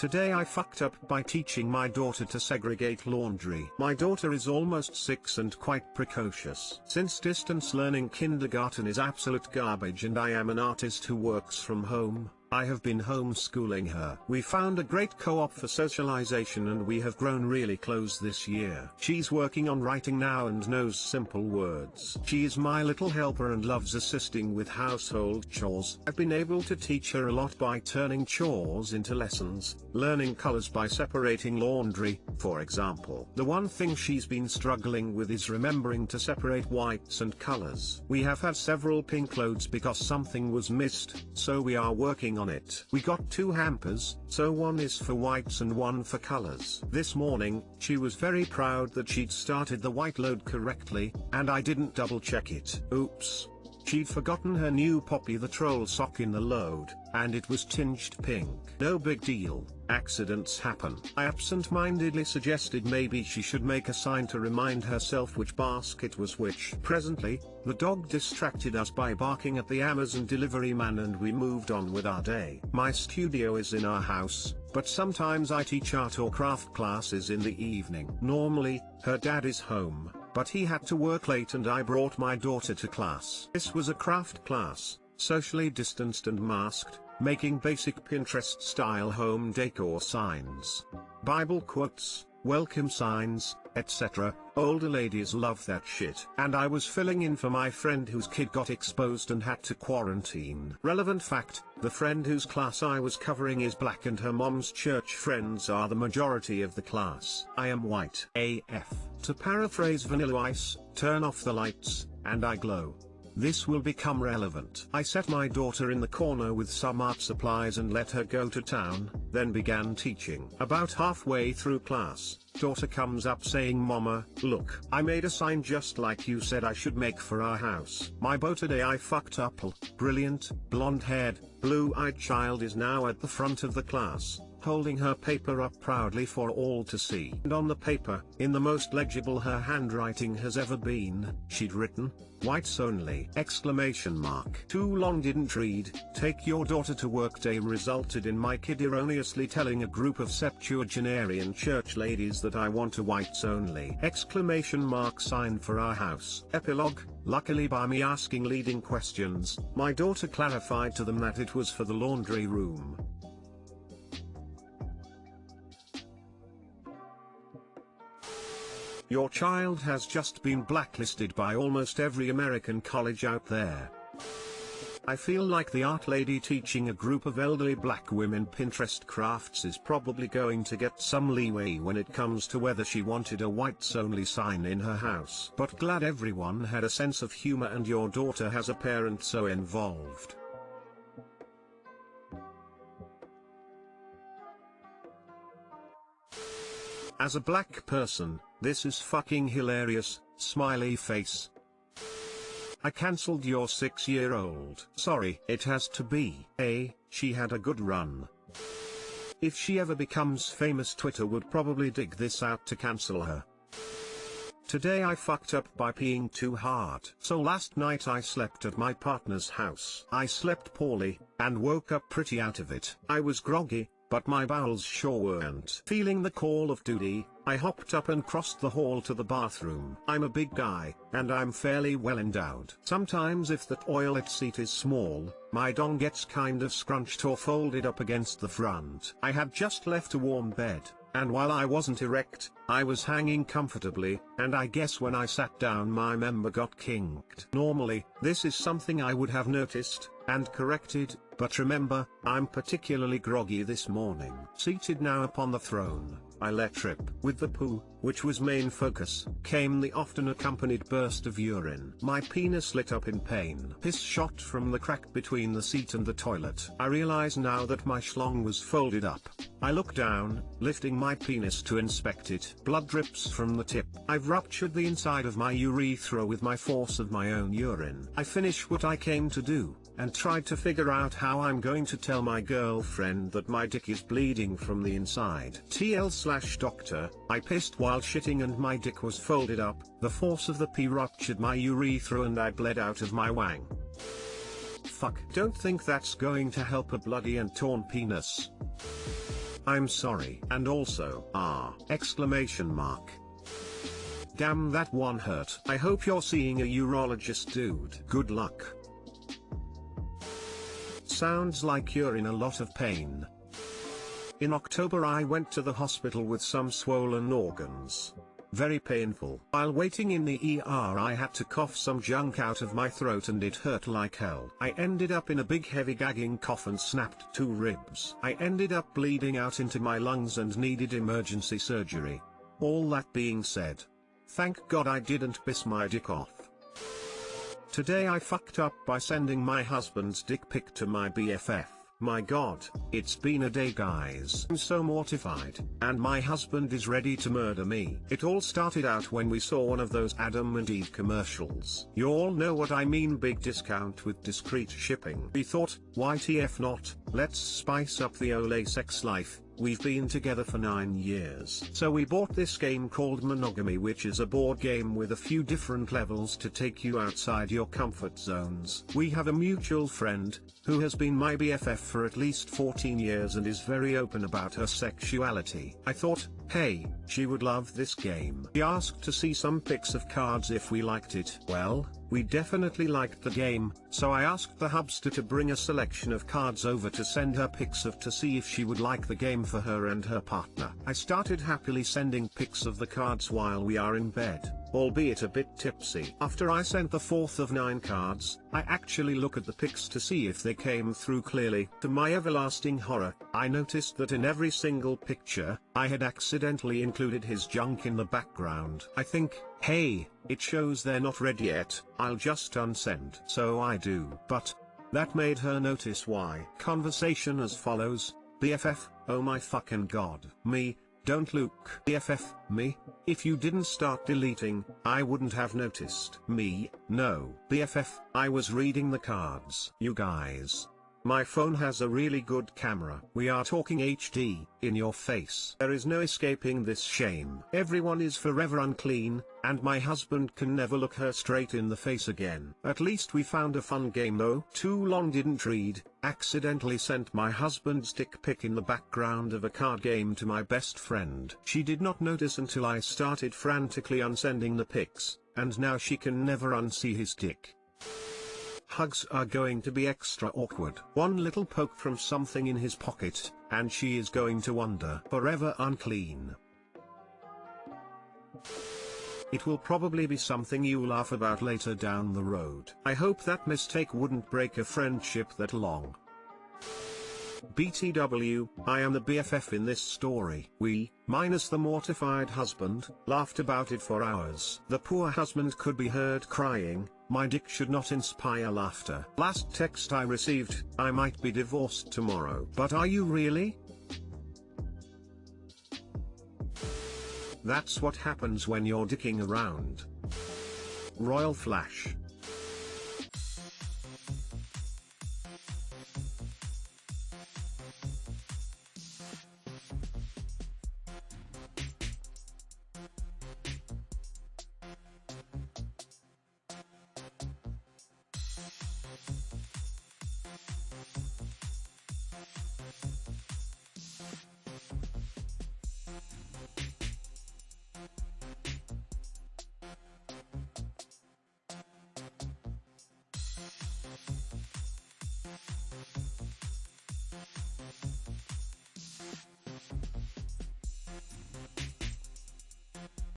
Today I fucked up by teaching my daughter to segregate laundry. My daughter is almost 6 and quite precocious. Since distance learning kindergarten is absolute garbage and I am an artist who works from home, I have been homeschooling her. We found a great co-op for socialization and we have grown really close this year. She's working on writing now and knows simple words. She is my little helper and loves assisting with household chores. I've been able to teach her a lot by turning chores into lessons, learning colors by separating laundry, for example. The one thing she's been struggling with is remembering to separate whites and colors. We have had several pink loads because something was missed, so we are working on it. We got 2 hampers, so one is for whites and one for colors. This morning, she was very proud that she'd started the white load correctly, and I didn't double check it. Oops. She'd forgotten her new Poppy the Troll sock in the load, and it was tinged pink. No big deal, accidents happen. I absent-mindedly suggested maybe she should make a sign to remind herself which basket was which. Presently, the dog distracted us by barking at the Amazon delivery man and we moved on with our day. My studio is in our house, but sometimes I teach art or craft classes in the evening. Normally, her dad is home, but he had to work late and I brought my daughter to class. This was a craft class, socially distanced and masked, making basic Pinterest-style home decor signs. Bible quotes, welcome signs, etc. Older ladies love that shit. And I was filling in for my friend whose kid got exposed and had to quarantine. Relevant fact, the friend whose class I was covering is black and her mom's church friends are the majority of the class. I am white AF. To paraphrase Vanilla Ice, turn off the lights, and I glow. This will become relevant. I set my daughter in the corner with some art supplies and let her go to town, then began teaching. About halfway through class, daughter comes up saying, "Mama, look, I made a sign just like you said I should make for our house." My beau today I fucked up. Brilliant, blonde-haired, blue-eyed child is now at the front of the class, holding her paper up proudly for all to see. And on the paper, in the most legible her handwriting has ever been, she'd written, "Whites only!" Exclamation mark. Too long didn't read. Take your daughter to work day resulted in my kid erroneously telling a group of septuagenarian church ladies that I want a whites only! Exclamation mark sign for our house. Epilogue. Luckily by me asking leading questions, my daughter clarified to them that it was for the laundry room. Your child has just been blacklisted by almost every American college out there. I feel like the art lady teaching a group of elderly black women Pinterest crafts is probably going to get some leeway when it comes to whether she wanted a whites-only sign in her house. But glad everyone had a sense of humor and your daughter has a parent so involved. As a black person, this is fucking hilarious, smiley face. I cancelled your 6-year-old. Sorry, it has to be. She had a good run. If she ever becomes famous, Twitter would probably dig this out to cancel her. Today I fucked up by peeing too hard. So last night I slept at my partner's house. I slept poorly, and woke up pretty out of it. I was groggy, but my bowels sure weren't. Feeling the call of duty, I hopped up and crossed the hall to the bathroom. I'm a big guy, and I'm fairly well endowed. Sometimes if the toilet seat is small, my dong gets kind of scrunched or folded up against the front. I had just left a warm bed, and while I wasn't erect, I was hanging comfortably, and I guess when I sat down my member got kinked. Normally, this is something I would have noticed, and corrected, but remember, I'm particularly groggy this morning. Seated now upon the throne, I let rip. With the poo, which was main focus, came the often accompanied burst of urine. My penis lit up in pain. Piss shot from the crack between the seat and the toilet. I realize now that my schlong was folded up. I look down, lifting my penis to inspect it. Blood drips from the tip. I've ruptured the inside of my urethra with my force of my own urine. I finish what I came to do, and tried to figure out how I'm going to tell my girlfriend that my dick is bleeding from the inside. TL/doctor, I pissed while shitting and my dick was folded up, the force of the pee ruptured my urethra and I bled out of my wang. Fuck, don't think that's going to help a bloody and torn penis. I'm sorry. And also, exclamation mark. Damn, that one hurt. I hope you're seeing a urologist, dude. Good luck. Sounds like you're in a lot of pain. In October I went to the hospital with some swollen organs. Very painful. While waiting in the ER I had to cough some junk out of my throat and it hurt like hell. I ended up in a big heavy gagging cough and snapped 2 ribs. I ended up bleeding out into my lungs and needed emergency surgery. All that being said, thank God I didn't piss my dick off. Today I fucked up by sending my husband's dick pic to my BFF. My God, it's been a day, guys. I'm so mortified, and my husband is ready to murder me. It all started out when we saw one of those Adam and Eve commercials. You all know what I mean, big discount with discreet shipping. We thought, why TF not, let's spice up the Olay sex life. We've been together for 9 years. So we bought this game called Monogamy, which is a board game with a few different levels to take you outside your comfort zones. We have a mutual friend, who has been my BFF for at least 14 years and is very open about her sexuality. I thought, hey, she would love this game. He asked to see some pics of cards if we liked it. Well, we definitely liked the game, so I asked the hubster to bring a selection of cards over to send her pics of to see if she would like the game for her and her partner. I started happily sending pics of the cards while we are in bed, albeit a bit tipsy. After I sent the 4th of 9 cards, I actually look at the pics to see if they came through clearly. To my everlasting horror, I noticed that in every single picture, I had accidentally included his junk in the background. I think, hey, it shows they're not ready yet, I'll just unsend. So I do. But that made her notice why. Conversation as follows: BFF, oh my fucking God. Me, don't look. BFF, me, if you didn't start deleting, I wouldn't have noticed. Me, no. BFF, I was reading the cards. You guys, my phone has a really good camera. We are talking HD, in your face. There is no escaping this shame. Everyone is forever unclean, and my husband can never look her straight in the face again. At least we found a fun game though. Too long didn't read, accidentally sent my husband's dick pic in the background of a card game to my best friend. She did not notice until I started frantically unsending the pics, and now she can never unsee his dick. Hugs are going to be extra awkward. One little poke from something in his pocket, and she is going to wonder. Forever unclean. It will probably be something you laugh about later down the road. I hope that mistake wouldn't break a friendship that long. BTW, I am the BFF in this story. We, minus the mortified husband, laughed about it for hours. The poor husband could be heard crying, my dick should not inspire laughter. Last text I received, I might be divorced tomorrow. But are you really? That's what happens when you're dicking around. Royal Flash.